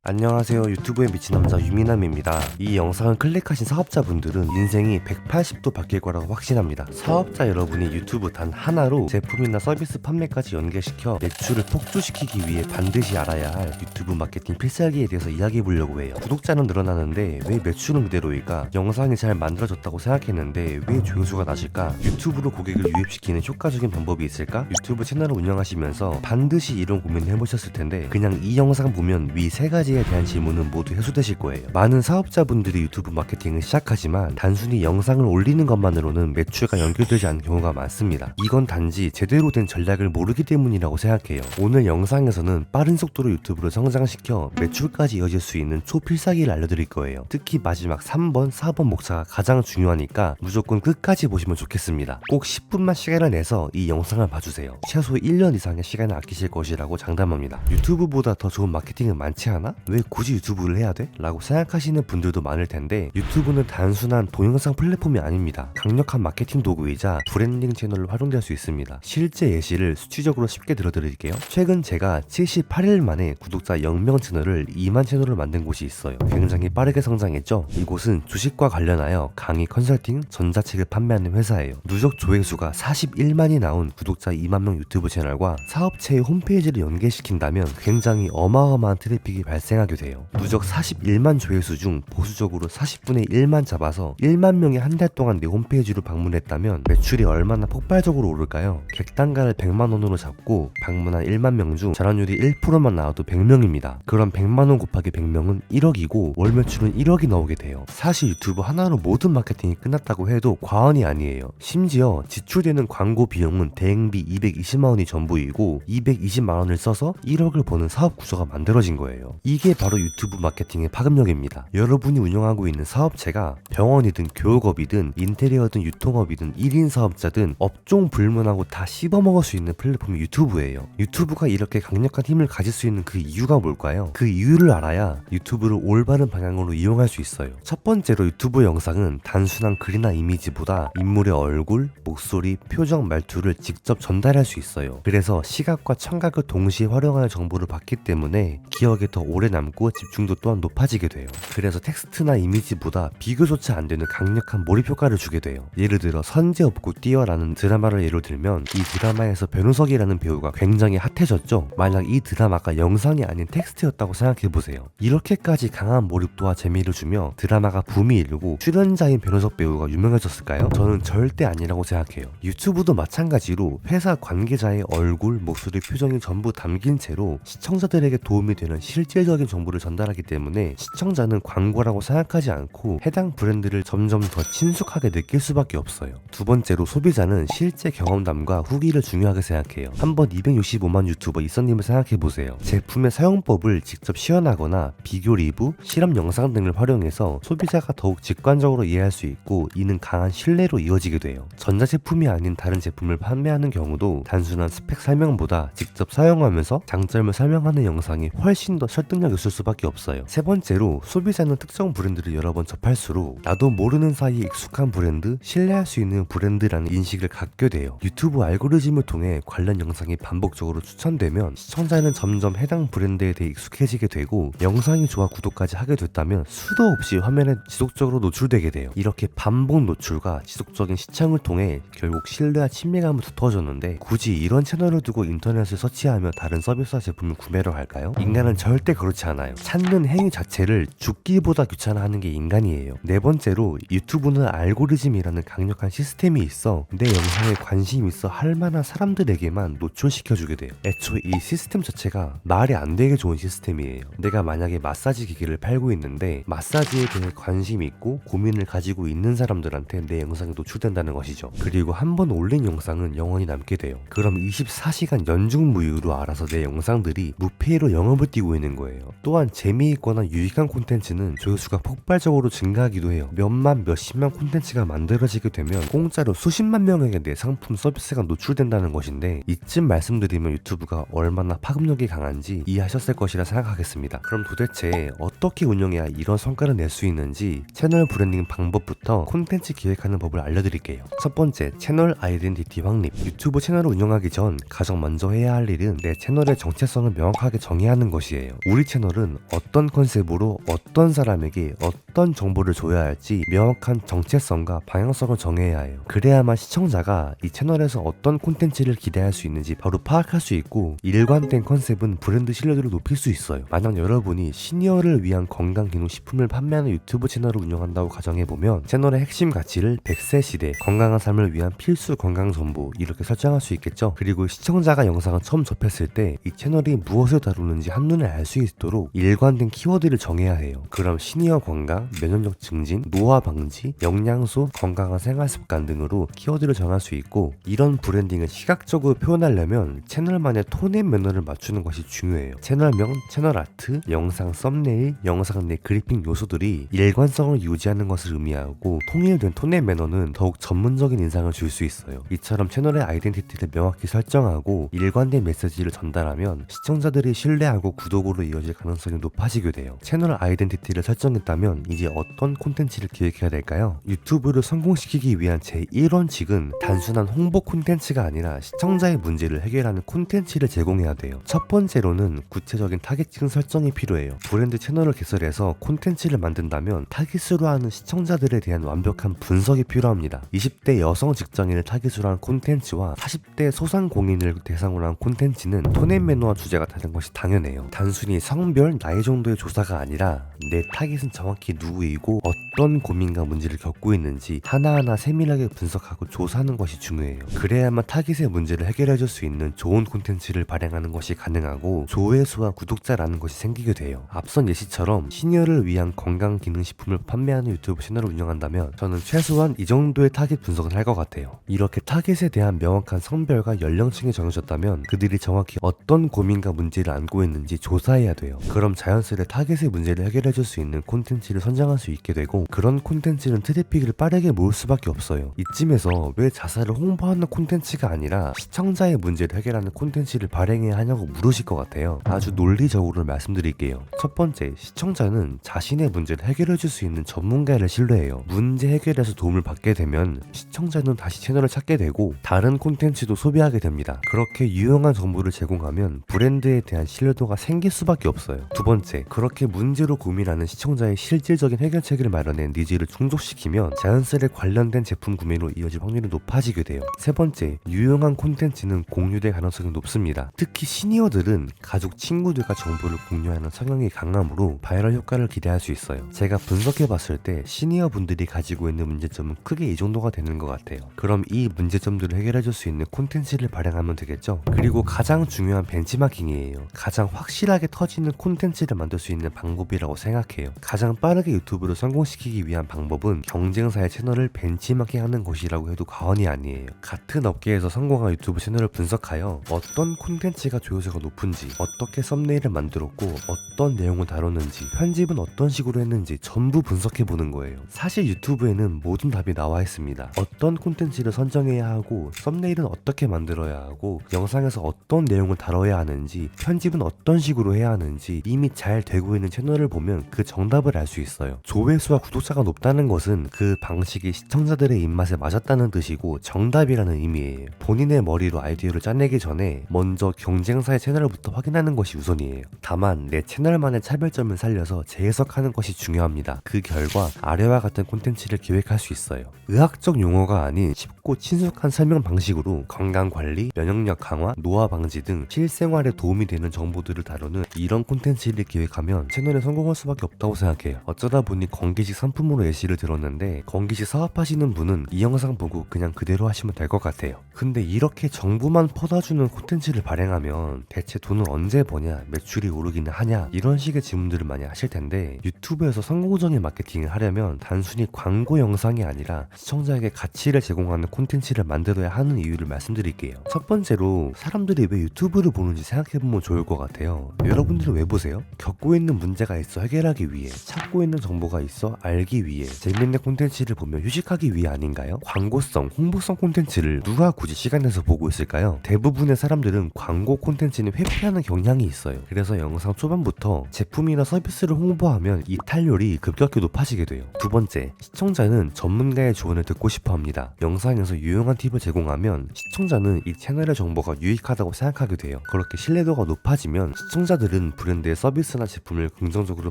안녕하세요. 유튜브에 미친 남자 유미남입니다. 이 영상을 클릭하신 사업자분들은 인생이 180도 바뀔 거라고 확신합니다. 사업자 여러분이 유튜브 단 하나로 제품이나 서비스 판매까지 연계시켜 매출을 폭주시키기 위해 반드시 알아야 할 유튜브 마케팅 필살기에 대해서 이야기해 보려고 해요. 구독자는 늘어나는데 왜 매출은 그대로일까? 영상이 잘 만들어졌다고 생각했는데 왜 조회수가 낮을까? 유튜브로 고객을 유입시키는 효과적인 방법이 있을까? 유튜브 채널을 운영하시면서 반드시 이런 고민을 해보셨을 텐데 그냥 이 영상 보면 위 세 가지에 대한 질문은 모두 해소되실 거예요. 많은 사업자분들이 유튜브 마케팅을 시작하지만 단순히 영상을 올리는 것만으로는 매출과 연결되지 않는 경우가 많습니다. 이건 단지 제대로 된 전략을 모르기 때문이라고 생각해요. 오늘 영상에서는 빠른 속도로 유튜브를 성장시켜 매출까지 이어질 수 있는 초필살기를 알려드릴 거예요. 특히 마지막 3번, 4번 목차가 가장 중요하니까 무조건 끝까지 보시면 좋겠습니다. 꼭 10분만 시간을 내서 이 영상을 봐주세요. 최소 1년 이상의 시간을 아끼실 것이라고 장담합니다. 유튜브보다 더 좋은 마케팅은 많지 않아? 왜 굳이 유튜브를 해야 돼? 라고 생각하시는 분들도 많을 텐데 유튜브는 단순한 동영상 플랫폼이 아닙니다. 강력한 마케팅 도구이자 브랜딩 채널로 활용될 수 있습니다. 실제 예시를 수치적으로 쉽게 들어드릴게요. 최근 제가 78일 만에 구독자 0명 채널을 2만 채널을 만든 곳이 있어요. 굉장히 빠르게 성장했죠? 이곳은 주식과 관련하여 강의 컨설팅, 전자책을 판매하는 회사예요. 누적 조회수가 41만이 나온 구독자 2만 명 유튜브 채널과 사업체의 홈페이지를 연계시킨다면 굉장히 어마어마한 트래픽이 발생하게 돼요. 누적 41만 조회수 중 보수적으로 40분의 1만 잡아서 1만 명이 한 달 동안 내 홈페이지로 방문했다면 매출이 얼마나 폭발적으로 오를까요? 객단가를 100만 원으로 잡고 방문한 1만 명 중 전환율이 1%만 나와도 100명입니다. 그럼 100만 원 곱하기 100명은 1억이고 월 매출은 1억이 나오게 돼요. 사실 유튜브 하나로 모든 마케팅이 끝났다고 해도 과언이 아니에요. 심지어 지출되는 광고 비용은 대행비 220만 원이 전부이고 220만 원을 써서 1억을 버는 사업 구조가 만들어진 거예요. 이게 바로 유튜브 마케팅의 파급력입니다. 여러분이 운영하고 있는 사업체가 병원이든 교육업이든 인테리어든 유통업이든 1인 사업자든 업종 불문하고 다 씹어먹을 수 있는 플랫폼이 유튜브예요. 유튜브가 이렇게 강력한 힘을 가질 수 있는 그 이유가 뭘까요? 그 이유를 알아야 유튜브를 올바른 방향으로 이용할 수 있어요. 첫 번째로 유튜브 영상은 단순한 글이나 이미지보다 인물의 얼굴, 목소리, 표정, 말투를 직접 전달할 수 있어요. 그래서 시각과 청각을 동시에 활용하는 정보를 받기 때문에 기억에 더 오래 남고 집중도 또한 높아지게 돼요. 그래서 텍스트나 이미지보다 비교조차 안 되는 강력한 몰입 효과를 주게 돼요. 예를 들어 선제 없고 뛰어라는 드라마를 예로 들면 이 드라마에서 변우석이라는 배우가 굉장히 핫해졌죠. 만약 이 드라마가 영상이 아닌 텍스트였다고 생각해보세요. 이렇게까지 강한 몰입도와 재미를 주며 드라마가 붐이 일고 출연자인 변우석 배우가 유명해졌을까요? 저는 절대 아니라고 생각해요. 유튜브도 마찬가지로 회사 관계자의 얼굴, 목소리, 표정이 전부 담긴 채로 시청자들에게 도움이 되는 실질적인 정보를 전달하기 때문에 시청자는 광고라고 생각하지 않고 해당 브랜드를 점점 더 친숙하게 느낄 수밖에 없어요. 두 번째로 소비자는 실제 경험담과 후기를 중요하게 생각해요. 한번 265만 유튜버 이선님을 생각해보세요. 제품의 사용법을 직접 시연하거나 비교 리뷰, 실험 영상 등을 활용해서 소비자가 더욱 직관적으로 이해할 수 있고 이는 강한 신뢰로 이어지게 돼요. 전자제품이 아닌 다른 제품을 판매하는 경우도 단순한 스펙 설명보다 직접 사용하면서 장점을 설명하는 영상이 훨씬 더 설득력 있을 수밖에 없어요. 세 번째로 소비자는 특정 브랜드를 여러 번 접할수록 나도 모르는 사이에 익숙한 브랜드, 신뢰할 수 있는 브랜드라는 인식을 갖게 돼요. 유튜브 알고리즘을 통해 관련 영상이 반복적으로 추천되면 시청자는 점점 해당 브랜드에 대해 익숙해지게 되고 영상이 좋아 구독까지 하게 됐다면 수도 없이 화면에 지속적으로 노출되게 돼요. 이렇게 반복 노출과 지속적인 시청을 통해 결국 신뢰와 친밀감을 두터워줬는데 굳이 이런 채널을 두고 인터넷을 서치하며 다른 서비스와 제품을 구매를 할까요? 인간은 절대 그렇지 않아요. 찾는 행위 자체를 죽기보다 귀찮아하는 게 인간이에요. 네 번째로 유튜브는 알고리즘이라는 강력한 시스템이 있어 내 영상에 관심 있어 할 만한 사람들에게만 노출시켜주게 돼요. 애초에 이 시스템 자체가 말이 안 되게 좋은 시스템이에요. 내가 만약에 마사지 기기를 팔고 있는데 마사지에 대해 관심 있고 고민을 가지고 있는 사람들한테 내 영상이 노출된다는 것이죠. 그리고 한번 올린 영상은 영원히 남게 돼요. 그럼 24시간 연중무휴로 알아서 내 영상들이 무페이로 영업을 뛰고 있는 거예요. 또한 재미있거나 유익한 콘텐츠는 조회수가 폭발적으로 증가하기도 해요. 몇만 몇십만 콘텐츠가 만들어지게 되면 공짜로 수십만 명에게 내 상품 서비스가 노출된다는 것인데 이쯤 말씀드리면 유튜브가 얼마나 파급력이 강한지 이해하셨을 것이라 생각하겠습니다. 그럼 도대체 어떻게 운영해야 이런 성과를 낼 수 있는지 채널 브랜딩 방법부터 콘텐츠 기획하는 법을 알려드릴게요. 첫 번째, 채널 아이덴티티 확립. 유튜브 채널을 운영하기 전 가장 먼저 해야 할 일은 내 채널의 정체성을 명확하게 정의하는 것이에요. 우리 채널은 어떤 컨셉으로 어떤 사람에게 어떤 정보를 줘야 할지 명확한 정체성과 방향성을 정해야 해요. 그래야만 시청자가 이 채널에서 어떤 콘텐츠를 기대할 수 있는지 바로 파악할 수 있고, 일관된 컨셉은 브랜드 신뢰도를 높일 수 있어요. 만약 여러분이 시니어를 위한 건강기능식품을 판매하는 유튜브 채널을 운영한다고 가정해보면 채널의 핵심 가치를 100세 시대 건강한 삶을 위한 필수 건강정보 이렇게 설정할 수 있겠죠. 그리고 시청자가 영상을 처음 접했을 때 이 채널이 무엇을 다루는지 한눈에 알 수 있도록 일관된 키워드를 정해야 해요. 그럼 시니어 건강, 면역력 증진, 노화 방지, 영양소, 건강한 생활습관 등으로 키워드를 정할 수 있고, 이런 브랜딩을 시각적으로 표현하려면 채널만의 톤앤 매너를 맞추는 것이 중요해요. 채널명, 채널 아트, 영상 썸네일, 영상 내 그래픽 요소들이 일관성을 유지하는 것을 의미하고, 통일된 톤앤 매너는 더욱 전문적인 인상을 줄 수 있어요. 이처럼 채널의 아이덴티티를 명확히 설정하고 일관된 메시지를 전달하면 시청자들이 신뢰하고 구독으로 이어질 가능성이 높아지게 돼요. 채널 아이덴티티를 설정했다면 이제 어떤 콘텐츠를 기획해야 될까요? 유튜브를 성공시키기 위한 제1원칙은 단순한 홍보 콘텐츠가 아니라 시청자의 문제를 해결하는 콘텐츠를 제공해야 돼요. 첫 번째로는 구체적인 타겟층 설정이 필요해요. 브랜드 채널을 개설해서 콘텐츠를 만든다면 타깃으로 하는 시청자들에 대한 완벽한 분석이 필요합니다. 20대 여성 직장인을 타깃으로 한 콘텐츠와 40대 소상공인을 대상으로 한 콘텐츠는 톤앤 매너와 주제가 다른 것이 당연해요. 단순히 성별, 나이 정도의 조사가 아니라 내 타깃은 정확히 누구이고 어떤 고민과 문제를 겪고 있는지 하나하나 세밀하게 분석하고 조사하는 것이 중요해요. 그래야만 타깃의 문제를 해결해줄 수 있는 좋은 콘텐츠를 발행하는 것이 가능하고 조회수와 구독자라는 것이 생기게 돼요. 앞선 예시처럼 시니어를 위한 건강기능식품을 판매하는 유튜브 채널을 운영한다면 저는 최소한 이 정도의 타깃 분석을 할 것 같아요. 이렇게 타깃에 대한 명확한 성별과 연령층이 정해졌다면 그들이 정확히 어떤 고민과 문제를 안고 있는지 조사해야 돼요. 그럼 자연스레 타깃의 문제를 해결해줄 수 있는 콘텐츠를 선정할 수 있게 되고, 그런 콘텐츠는 트래픽을 빠르게 모을 수밖에 없어요. 이쯤에서 왜 자사를 홍보하는 콘텐츠가 아니라 시청자의 문제를 해결하는 콘텐츠를 발행해야 하냐고 물으실 것 같아요. 아주 논리적으로 말씀드릴게요. 첫 번째, 시청자는 자신의 문제를 해결해줄 수 있는 전문가를 신뢰해요. 문제 해결에서 도움을 받게 되면 시청자는 다시 채널을 찾게 되고 다른 콘텐츠도 소비하게 됩니다. 그렇게 유용한 정보를 제공하면 브랜드에 대한 신뢰도가 생길 수밖에 없어요. 두 번째, 그렇게 문제로 고민하는 시청자의 실질적인 해결책을 마련해 니즈를 충족시키면 자연스레 관련된 제품 구매로 이어질 확률이 높아지게 돼요. 세 번째, 유용한 콘텐츠는 공유될 가능성이 높습니다. 특히 시니어들은 가족, 친구들과 정보를 공유하는 성향이 강하므로 바이럴 효과를 기대할 수 있어요. 제가 분석해봤을 때 시니어 분들이 가지고 있는 문제점은 크게 이 정도가 되는 것 같아요. 그럼 이 문제점들을 해결해줄 수 있는 콘텐츠를 발행하면 되겠죠. 그리고 가장 중요한 벤치마킹이에요. 가장 확실하게 터지는 콘텐츠를 만들 수 있는 방법이라고 생각해요. 가장 빠르게 유튜브를 성공시키기 위한 방법은 경쟁사의 채널을 벤치마킹하는 것이라고 해도 과언이 아니에요. 같은 업계에서 성공한 유튜브 채널을 분석하여 어떤 콘텐츠가 조회수가 높은지, 어떻게 썸네일을 만들었고 어떤 내용을 다뤘는지, 편집은 어떤 식으로 했는지 전부 분석해보는 거예요. 사실 유튜브에는 모든 답이 나와 있습니다. 어떤 콘텐츠를 선정해야 하고, 썸네일은 어떻게 만들어야 하고, 영상에서 어떤 내용을 다뤄야 하는지, 편집은 어떤 식으로 해야 하는지 이미 잘 되고 있는 채널을 보면 그 정답을 알 수 있어요. 조회수와 구독자가 높다는 것은 그 방식이 시청자들의 입맛에 맞았다는 뜻이고 정답이라는 의미예요. 본인의 머리로 아이디어를 짜내기 전에 먼저 경쟁사의 채널부터 확인하는 것이 우선이에요. 다만 내 채널만의 차별점을 살려서 재해석하는 것이 중요합니다. 그 결과 아래와 같은 콘텐츠를 기획할 수 있어요. 의학적 용어가 아닌 쉽고 친숙한 설명 방식으로 건강관리, 면역력 강화, 노화 방지 등 실생활에 도움이 되는 정보들을 다루는 이런 콘텐츠를 기획하면 채널에 성공할 수밖에 없다고 생각해요. 어쩌다 보니 건기식 상품으로 예시를 들었는데 건기식 사업하시는 분은 이 영상 보고 그냥 그대로 하시면 될 것 같아요. 근데 이렇게 정보만 퍼다주는 콘텐츠를 발행하면 대체 돈을 언제 버냐, 매출이 오르기는 하냐, 이런 식의 질문들을 많이 하실 텐데, 유튜브에서 성공적인 마케팅을 하려면 단순히 광고 영상이 아니라 시청자에게 가치를 제공하는 콘텐츠를 만들어야 하는 이유를 말씀드릴게요. 첫 번째로 사람들이 왜 유튜브를 보는지 생각해보면 좋을 것 같아요. 여러분들은 왜 보세요? 겪고 있는 문제가 있어 해결하기 위해, 찾고 있는 정보가 있어 알기 위해, 재밌는 콘텐츠를 보며 휴식하기 위해 아닌가요? 광고성, 홍보성 콘텐츠를 누가 굳이 시간 내서 보고 있을까요? 대부분의 사람들은 광고 콘텐츠는 회피하는 경향이 있어요. 그래서 영상 초반부터 제품이나 서비스를 홍보하면 이탈률이 급격히 높아지게 돼요. 두 번째, 시청자는 전문가의 조언을 듣고 싶어 합니다. 영상에서 유용한 팁을 제공하면 시청자는 이 채널의 정보가 유익하다고 생각하게 돼요. 그렇게 신뢰도가 높아지면 시청자들은 브랜드의 서비스나 제품을 긍정적으로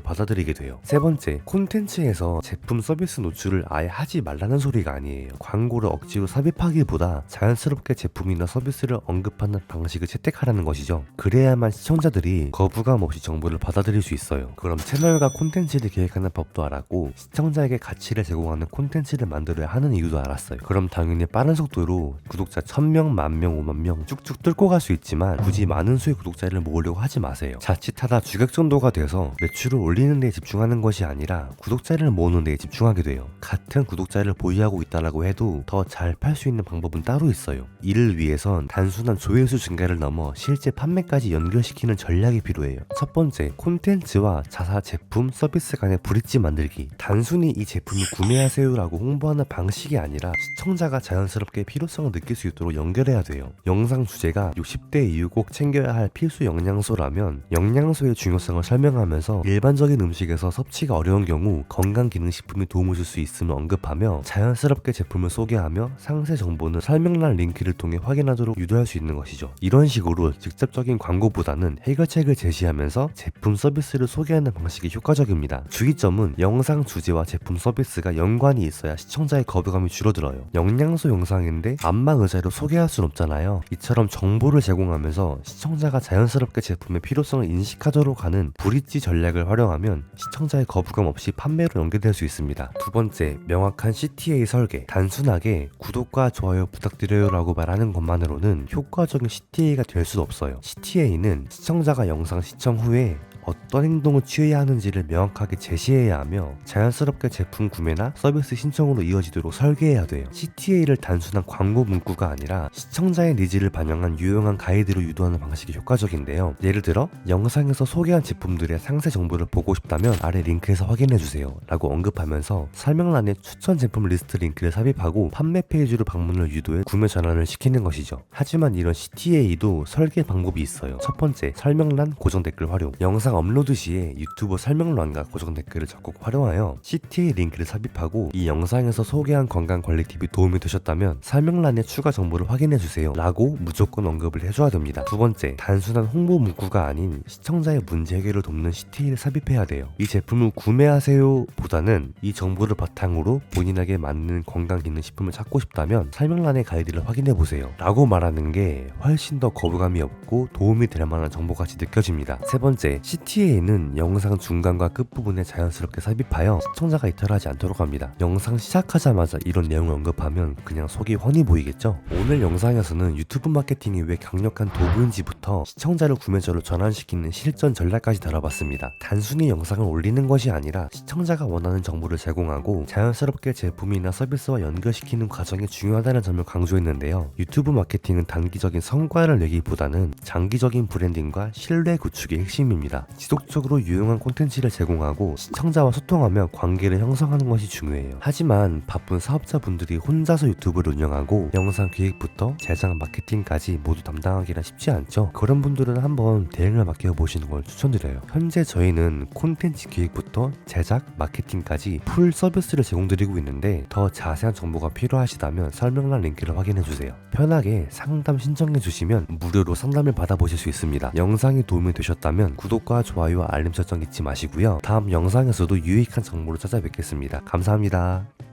받아들이게 돼요. 세 번째, 콘텐츠에서 제품 서비스 노출을 아예 하지 말라는 소리가 아니에요. 광고를 억지로 삽입하기보다 자연스럽게 제품이나 서비스를 언급하는 방식을 채택하라는 것이죠. 그래야만 시청자들이 거부감 없이 정보를 받아들일 수 있어요. 그럼 채널과 콘텐츠를 계획하는 법도 알았고 시청자에게 가치를 제공하는 콘텐츠를 만들어야 하는 이유도 알았어요. 그럼 당연히 빠른 속도로 구독자 1000명, 10,000명, 50,000명 쭉쭉 뚫고 갈 수 있지만 굳이 많은 수의 구독자를 모으려고 하지 마세요. 자칫하다 주객전도가 돼서 매출을 올리는 데 집중하는 것이 아니라 구독자를 모으는 데 집중하게 돼요. 같은 구독자를 보유하고 있다라고 해도 더 잘 팔 수 있는 방법은 따로 있어요. 이를 위해선 단순한 조회수 증가를 넘어 실제 판매까지 연결시키는 전략이 필요해요. 첫 번째, 콘텐츠와 자사 제품 서비스 간의 브릿지 만들기. 단순히 이 제품을 구매하세요라고 홍보하는 방식이 아니라 시청자가 자연스럽게 필요성을 느낄 수 있도록 연결해야 돼요. 영상 주제가 60대 이후 꼭 챙겨야 할 필수 영양소라면 영양소의 중요성을 설명하면서 일반적인 음식에서 섭취가 어려운 경우 건강기능식품이 도움을 줄 수 있음을 언급하며 자연스럽게 제품을 소개하며 상세 정보는 설명란 링크를 통해 확인하도록 유도할 수 있는 것이죠. 이런 식으로 직접적인 광고보다는 해결책을 제시하면서 제품 서비스를 소개하는 방식이 효과적입니다. 주의점은 영상 주제와 제품 서비스가 연관이 있어야 시청자의 거부감이 줄어들어요. 영양소 영상인데 안마 의자로 소개할 순 없잖아요. 이처럼 정보를 제공하면서 시청자가 자연스럽게 제품의 필요성을 인식하도록 하는 브릿지 전략을 활용하면 시청자의 거부감 없이 판매로 연계될 수 있습니다. 두 번째, 명확한 CTA 설계. 단순하게 구독과 좋아요 부탁드려요 라고 말하는 것만으로는 효과적인 CTA가 될 수 없어요. CTA는 시청자가 영상 시청 후에 어떤 행동을 취해야 하는지를 명확하게 제시해야 하며 자연스럽게 제품 구매나 서비스 신청으로 이어지도록 설계해야 돼요. CTA를 단순한 광고 문구가 아니라 시청자의 니즈를 반영한 유용한 가이드로 유도하는 방식이 효과적인데요. 예를 들어 영상에서 소개한 제품들의 상세 정보를 보고 싶다면 아래 링크에서 확인해주세요 라고 언급하면서 설명란에 추천 제품 리스트 링크를 삽입하고 판매 페이지로 방문을 유도해 구매 전환을 시키는 것이죠. 하지만 이런 CTA도 설계 방법이 있어요. 첫 번째, 설명란 고정 댓글 활용. 영상 업로드 시에 유튜버 설명란과 고정 댓글을 적극 활용하여 CTA 링크를 삽입하고 이 영상에서 소개한 건강관리 팁이 도움이 되셨다면 설명란에 추가 정보를 확인해주세요 라고 무조건 언급을 해줘야 됩니다. 두 번째, 단순한 홍보 문구가 아닌 시청자의 문제 해결을 돕는 CTA를 삽입해야 돼요. 이 제품을 구매하세요 보다는 이 정보를 바탕으로 본인에게 맞는 건강기능식품을 찾고 싶다면 설명란의 가이드를 확인해보세요 라고 말하는 게 훨씬 더 거부감이 없고 도움이 될 만한 정보같이 느껴집니다. 세 번째, CTA는 영상 중간과 끝부분에 자연스럽게 삽입하여 시청자가 이탈하지 않도록 합니다. 영상 시작하자마자 이런 내용을 언급하면 그냥 속이 훤히 보이겠죠? 오늘 영상에서는 유튜브 마케팅이 왜 강력한 도구인지부터 시청자를 구매자로 전환시키는 실전 전략까지 다뤄봤습니다. 단순히 영상을 올리는 것이 아니라 시청자가 원하는 정보를 제공하고 자연스럽게 제품이나 서비스와 연결시키는 과정이 중요하다는 점을 강조했는데요. 유튜브 마케팅은 단기적인 성과를 내기보다는 장기적인 브랜딩과 신뢰 구축이 핵심입니다. 지속적으로 유용한 콘텐츠를 제공하고 시청자와 소통하며 관계를 형성하는 것이 중요해요. 하지만 바쁜 사업자분들이 혼자서 유튜브를 운영하고 영상 기획부터 제작 마케팅까지 모두 담당하기란 쉽지 않죠. 그런 분들은 한번 대행을 맡겨보시는 걸 추천드려요. 현재 저희는 콘텐츠 기획부터 제작 마케팅까지 풀 서비스를 제공드리고 있는데 더 자세한 정보가 필요하시다면 설명란 링크를 확인해주세요. 편하게 상담 신청해주시면 무료로 상담을 받아보실 수 있습니다. 영상이 도움이 되셨다면 구독과 좋아요와 알림 설정 잊지 마시고요. 다음 영상에서도 유익한 정보를 찾아뵙겠습니다. 감사합니다.